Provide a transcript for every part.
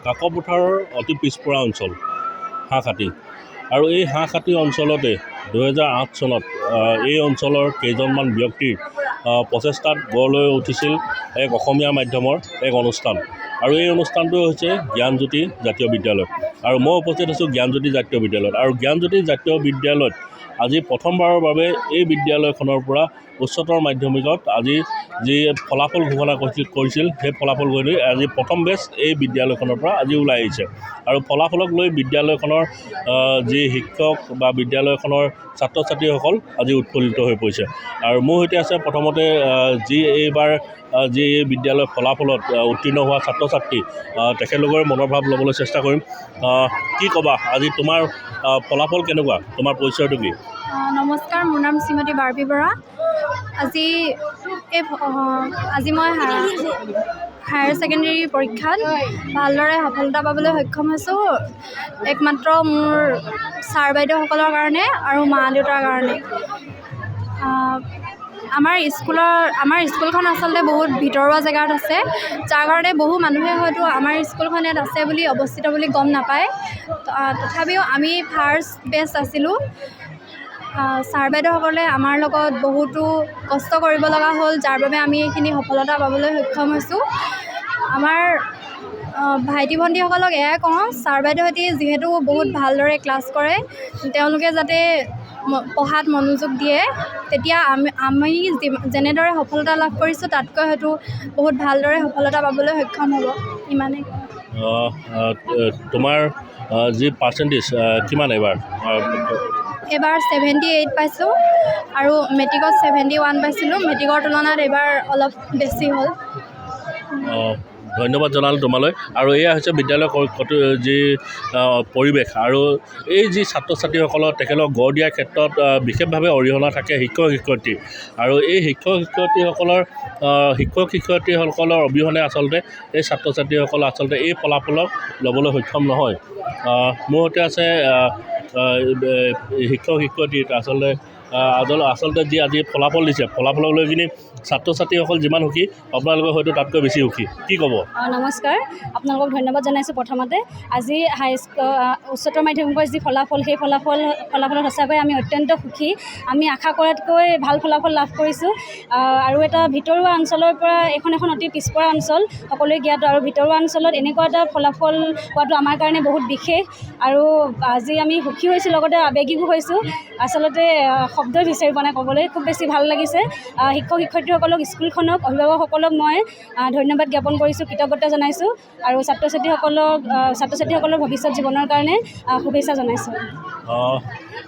কাকপথাৰৰ অতি পিছপৰা অঞ্চল হাঁহখাতি। আৰু এই হাঁহখাতি অঞ্চলতে 2008 চনত এই অঞ্চলৰ কেইজনমান ব্যক্তিৰ প্ৰচেষ্টাত গঢ় লৈ উঠিছিল এক অসমীয়া মাধ্যমৰ এক অনুষ্ঠান। আৰু এই অনুষ্ঠানটো হৈছে জ্ঞানজ্যোতি জাতীয় বিদ্যালয়। আৰু মই উপস্থিত আছোঁ জ্ঞানজ্যোতি জাতীয় বিদ্যালয়ত। আৰু জ্ঞানজ্যোতি জাতীয় বিদ্যালয়ত আজি প্ৰথমবাৰৰ বাবে এই বিদ্যালয়খনৰ পৰা উচ্চতৰ মাধ্যমিকত আজি যি ফলাফল ঘোষণা কৰিছিল সেই ফলাফল গৈ আজি প্ৰথম বেচ এই বিদ্যালয়খনৰ পৰা আজি ওলাই আহিছে। আৰু ফলাফলক লৈ বিদ্যালয়খনৰ যি শিক্ষক বা বিদ্যালয়খনৰ ছাত্ৰ ছাত্ৰীসকল আজি উৎফুল্লিত হৈ পৰিছে। আৰু মোৰ সৈতে আছে প্ৰথমতে যি এইবাৰ যি এই বিদ্যালয়ৰ ফলাফলত উত্তীৰ্ণ হোৱা ছাত্ৰ ছাত্ৰী তেখেতলোকৰ মনৰ ভাৱ ল'বলৈ চেষ্টা কৰিম। কি ক'বা আজি তোমাৰ ফলাফল কেনেকুৱা, তোমাৰ পৰিচয়টো কি? নমস্কাৰ, মোৰ নাম শ্ৰীমতী বাৰ্বী বৰা। আজি মই হায়াৰ ছেকেণ্ডেৰী পৰীক্ষাত ভালদৰে সফলতা পাবলৈ সক্ষম হৈছোঁ, একমাত্ৰ মোৰ ছাৰ বাইদেউসকলৰ কাৰণে আৰু মা দেউতাৰ কাৰণে। আমাৰ স্কুলখন আচলতে বহুত ভিতৰুৱা জেগাত আছে, যাৰ কাৰণে বহু মানুহে হয়তো আমাৰ স্কুলখন ইয়াত আছে বুলি অৱস্থিত বুলি গম নাপায়। তথাপিও আমি ফাৰ্ষ্ট বেষ্ট আছিলোঁ। ছাৰ বাইদেউসকলে আমাৰ লগত বহুতো কষ্ট কৰিব লগা হ'ল, যাৰ বাবে আমি এইখিনি সফলতা পাবলৈ সক্ষম হৈছোঁ। আমাৰ ভাইটি ভণ্টিসকলক এয়াই কওঁ, ছাৰ বাইদেউহঁতে যিহেতু বহুত ভালদৰে ক্লাছ কৰে, তেওঁলোকে যাতে পঢ়াত মনোযোগ দিয়ে, তেতিয়া আমি যেনেদৰে সফলতা লাভ কৰিছোঁ তাতকৈ হয়তো বহুত ভালদৰে সফলতা পাবলৈ সক্ষম হ'ব। ইমানেই। তোমাৰ যি পাৰ্চেণ্টেজ কিমান এইবাৰ? এইবাৰ 78 পাইছোঁ আৰু মেট্ৰিকত 71 পাইছিলোঁ। মেট্ৰিকৰ তুলনাত এইবাৰ অলপ বেছি হ'ল। ধন্যবাদ জনালোঁ তোমালৈ। আৰু এয়া হৈছে বিদ্যালয়ৰ যি পৰিৱেশ আৰু এই যি ছাত্ৰ ছাত্ৰীসকলৰ তেখেতক গঢ় দিয়াৰ ক্ষেত্ৰত বিশেষভাৱে অৰিহণা থাকে শিক্ষক শিক্ষয়িত্ৰী। আৰু এই শিক্ষক শিক্ষয়িত্ৰীসকলৰ অবিহনে আচলতে এই ছাত্ৰ ছাত্ৰীসকল আচলতে এই ফলাফলক ল'বলৈ সক্ষম নহয়। মোৰ সৈতে আছে শিক্ষক শিক্ষয়িত্ৰী আচলতে যি আজি ফলাফল দিছে, ফলাফলক লৈ কিনি ছাত্ৰ ছাত্ৰীসকল যিমান সুখী, আপোনালোকে হয়তো তাতকৈ বেছি সুখী। কি ক'ব? নমস্কাৰ, আপোনালোকক ধন্যবাদ জনাইছোঁ। প্ৰথমতে আজি উচ্চতৰ মাধ্যমিকৰ যি ফলাফল, সেই ফলাফলত সঁচাকৈ আমি অত্যন্ত সুখী। আমি আশা কৰাতকৈ ভাল ফলাফল লাভ কৰিছোঁ। আৰু এটা ভিতৰুৱা অঞ্চলৰ পৰা এখন অতি পিছপৰা অঞ্চল, সকলোৱে জ্ঞাত। আৰু ভিতৰুৱা অঞ্চলত এনেকুৱা এটা ফলাফল পোৱাটো আমাৰ কাৰণে বহুত বিশেষ। আৰু আজি আমি সুখী হৈছোঁ, লগতে আৱেগিকো হৈছোঁ। আচলতে শব্দই বিচাৰি পোৱা নাই ক'বলৈ, খুব বেছি ভাল লাগিছে। শিক্ষক শিক্ষয়িত্ৰীসকলক, স্কুলখনক, অভিভাৱকসকলক মই ধন্যবাদ জ্ঞাপন কৰিছোঁ, কৃতজ্ঞতা জনাইছোঁ। আৰু ছাত্ৰ ছাত্ৰীসকলৰ ভৱিষ্যত জীৱনৰ কাৰণে শুভেচ্ছা জনাইছোঁ।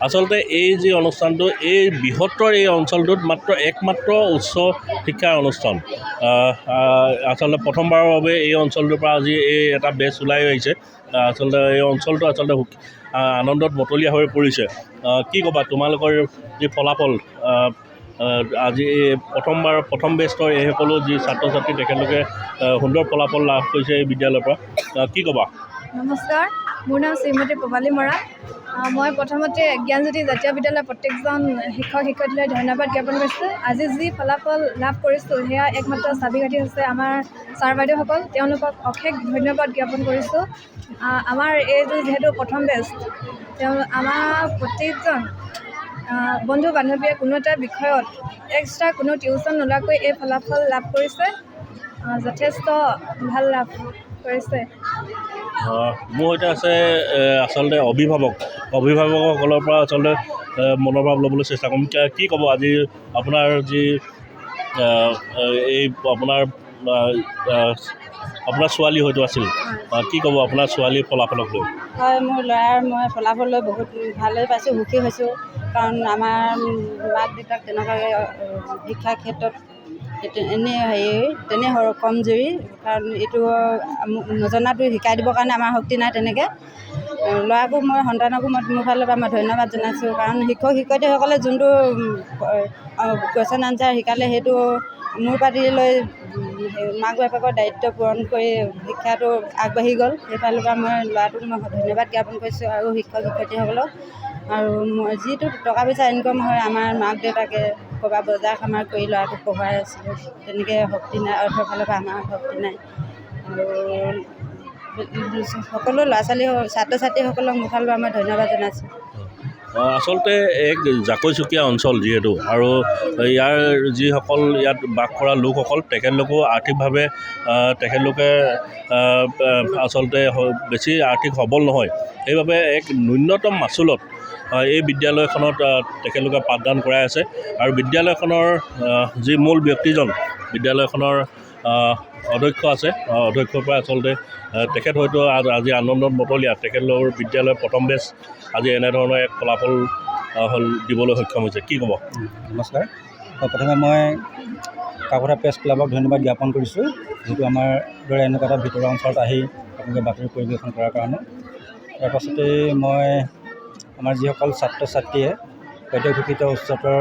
আচলতে এই যি অনুষ্ঠানটো, এই বৃহত্তৰ এই অঞ্চলটোত একমাত্ৰ উচ্চ শিক্ষাৰ অনুষ্ঠান। আচলতে প্ৰথমবাৰৰ বাবে এই অঞ্চলটোৰ পৰা আজি এই এটা বেচ ওলাই আহিছে। আচলতে এই অঞ্চলটো আনন্দত মতলীয়া হৈ পৰিছে। কি ক'বা তোমালোকৰ যি ফলাফল আজি প্ৰথম বেষ্টৰ এই সকলো যি ছাত্ৰ ছাত্ৰী তেখেতলোকে সুন্দৰ ফলাফল লাভ কৰিছে এই বিদ্যালয়ৰ পৰা, কি ক'বা? নমস্কাৰ, মোৰ নাম শ্ৰীমতী পৱালী মৰা। মই প্ৰথমতে জ্ঞানজ্যোতি জাতীয় বিদ্যালয়ৰ প্ৰত্যেকজন শিক্ষক শিক্ষয়িত্ৰীলৈ ধন্যবাদ জ্ঞাপন কৰিছোঁ। আজি যি ফলাফল লাভ কৰিছোঁ সেয়া একমাত্ৰ চাবিকাঠি হৈছে আমাৰ ছাৰ বাইদেউসকল, তেওঁলোকক অশেষ ধন্যবাদ জ্ঞাপন কৰিছোঁ। আমাৰ এইটো যিহেতু প্ৰথম বেষ্ট, আমাৰ প্ৰত্যেকজন বন্ধু বান্ধৱীয়ে কোনো এটা বিষয়ত এক্সট্ৰা কোনো টিউশ্যন নোলোৱাকৈ এই ফলাফল লাভ কৰিছে, যথেষ্ট ভাল লাভ কৰিছে। মোৰ সৈতে আছে আচলতে অভিভাৱকসকলৰ পৰা আচলতে মনোভাৱ ল'বলৈ চেষ্টা কৰিম। কি ক'ব আজি আপোনাৰ যি এই আপোনাৰ ছোৱালী হয়তো আছিল, কি ক'ব আপোনাৰ ছোৱালীৰ ফলাফলক লৈ? হয়, মোৰ মই ফলাফল লৈ বহুত ভালেই পাইছোঁ, সুখী হৈছোঁ। কাৰণ আমাৰ মাক দেউতাক তেনেকুৱাকৈ শিক্ষাৰ ক্ষেত্ৰত তেনে কমজুৰি। কাৰণ এইটো নজনাটো শিকাই দিবৰ কাৰণে আমাৰ শক্তি নাই। তেনেকৈ সন্তানকো মই মোৰ ফালৰ পৰা মই ধন্যবাদ জনাইছোঁ। কাৰণ শিক্ষক শিক্ষয়িত্ৰীসকলে যোনটো কুৱেশ্যন আনচাৰ শিকালে, সেইটো মোৰ পাতি লৈ মাক বাপেকৰ দায়িত্ব পূৰণ কৰি শিক্ষাটো আগবাঢ়ি গ'ল। সেইফালৰ পৰা মই ল'ৰাটোক মই ধন্যবাদ জ্ঞাপন কৰিছোঁ আৰু শিক্ষক শিক্ষয়িত্ৰীসকলক। আৰু মই যিটো টকা পইচা ইনকম হয়, আমাৰ মাক দেউতাকে ক'ৰবাত বজাৰ সমাৰ কৰি ল'ৰাটোক পঢ়ুৱাই আছিলোঁ। তেনেকৈ শক্তি নাই, অৰ্থৰ ফালৰ পৰা আমাৰ শক্তি নাই। আৰু সকলো ল'ৰা ছোৱালী ছাত্ৰ ছাত্ৰীসকলক মোৰ ফালৰ পৰা মই ধন্যবাদ জনাইছোঁ। আচলতে এক জাকৈচুকীয়া অঞ্চল যিহেতু, আৰু ইয়াৰ যিসকল ইয়াত বাস কৰা লোকসকল তেখেতলোকো আৰ্থিকভাৱে তেখেতলোকে আচলতে বেছি আৰ্থিক সবল নহয়। সেইবাবে এক ন্যূনতম মাচুলত এই বিদ্যালয়খনত তেখেতলোকে পাঠদান কৰাই আছে। আৰু বিদ্যালয়খনৰ যি মূল ব্যক্তিজন বিদ্যালয়খনৰ অধ্যক্ষ আছে, অধ্যক্ষৰ পৰা আচলতে তেখেত হয়তো আজি আনন্দত মতলীয়া। তেখেতলোকৰ বিদ্যালয়ৰ প্ৰথম বেচ আজি এনেধৰণৰ এক ফলাফল দিবলৈ সক্ষম হৈছে। কি ক'ব? নমস্কাৰ। প্ৰথমে মই কাকপথাৰ প্ৰেছ ক্লাবক ধন্যবাদ জ্ঞাপন কৰিছোঁ, যিটো আমাৰ দৰে এনেকুৱা এটা ভিতৰুৱা অঞ্চলত আহি আপোনালোকে বাতৰি পৰিৱেশন কৰাৰ কাৰণে। তাৰ পাছতে মই আমাৰ যিসকল ছাত্ৰ ছাত্ৰীয়ে পৰ্যায়ভিত্তিক উচ্চতৰ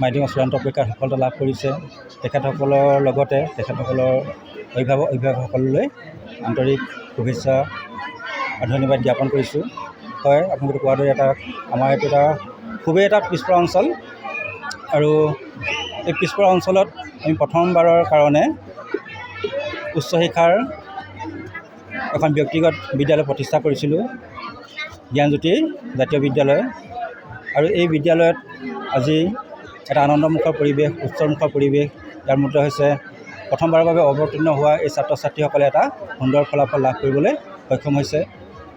মাধ্যমিক চূড়ান্ত পৰীক্ষাত সফলতা লাভ কৰিছে, তেখেতসকলৰ লগতে তেখেতসকলৰ অভিভাৱকসকললৈ আন্তৰিক শুভেচ্ছা আৰু ধন্যবাদ জ্ঞাপন কৰিছোঁ। হয়, আপোনালোকে কোৱাৰ দৰে আমাৰ এইটো খুবেই এটা পিছপৰা অঞ্চল, আৰু এই পিছপৰা অঞ্চলত আমি প্ৰথমবাৰৰ কাৰণে উচ্চ শিক্ষাৰ এখন ব্যক্তিগত বিদ্যালয় প্ৰতিষ্ঠা কৰিছিলোঁ, জ্ঞানজ্যোতি জাতীয় বিদ্যালয়। আৰু এই বিদ্যালয়ত আজি এটা আনন্দমুখৰ পৰিৱেশ, উৎসৱমুখৰ পৰিৱেশ। ইয়াৰ মূলত হৈছে প্ৰথমবাৰৰ বাবে অৱতীৰ্ণ হোৱা এই ছাত্ৰ ছাত্ৰীসকলে এটা সুন্দৰ ফলাফল লাভ কৰিবলৈ সক্ষম হৈছে।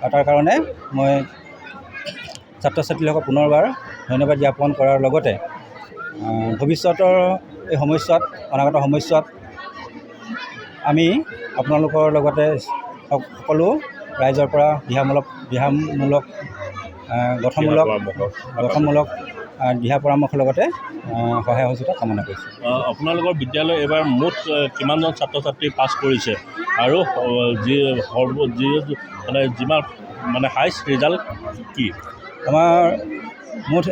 আৰু তাৰ কাৰণে মই ছাত্ৰ ছাত্ৰীসকলক পুনৰবাৰ ধন্যবাদ জ্ঞাপন কৰাৰ লগতে ভৱিষ্যতৰ এই সময়ছোৱাত, অনাগত সময়ছোৱাত আমি আপোনালোকৰ লগতে সকলো ৰাইজৰ পৰা গঠনমূলক দিহা পৰামৰ্শৰ লগতে সহায় সহযোগিতা কামনা কৰিছোঁ। আপোনালোকৰ বিদ্যালয় এইবাৰ মুঠ কিমানজন ছাত্ৰ ছাত্ৰী পাছ কৰিছে, আৰু যিমান হাইষ্ট ৰিজাল্ট কি? আমাৰ মুঠ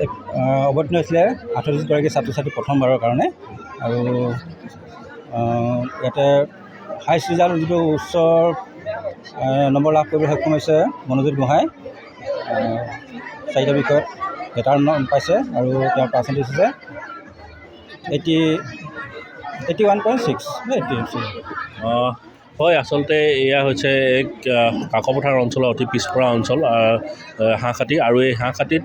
অৱতীৰ্ণ হৈছিলে 38গৰাকী ছাত্ৰ ছাত্ৰী প্ৰথমবাৰৰ কাৰণে। আৰু ইয়াতে হাইষ্ট ৰিজাল্ট যিটো উচ্চ নম্বৰ লাভ কৰিবলৈ সক্ষম হৈছে মনোজিত গোহাঁই, 4টা বিষয়ত লেটাৰ পাইছে, আৰু তেওঁৰ পাৰ্চেণ্টেজ হৈছে 81.6। হয়, আচলতে এয়া হৈছে এক কাকপথাৰ অঞ্চলৰ অতি পিছপৰা অঞ্চল হাঁহখাতি। আৰু এই হাঁহখাতিত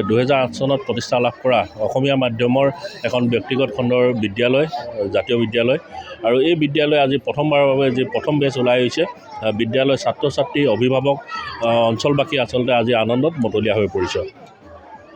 2008 চনত প্ৰতিষ্ঠা লাভ কৰা অসমীয়া মাধ্যমৰ এখন ব্যক্তিগত খণ্ডৰ বিদ্যালয়, জাতীয় বিদ্যালয়। আৰু এই বিদ্যালয় আজি প্ৰথমবাৰৰ বাবে যি প্ৰথম বেচ ওলাই আহিছে, বিদ্যালয়ৰ ছাত্ৰ ছাত্ৰী, অভিভাৱক, অঞ্চলবাসী আচলতে আজি আনন্দত মতলীয়া হৈ পৰিছে।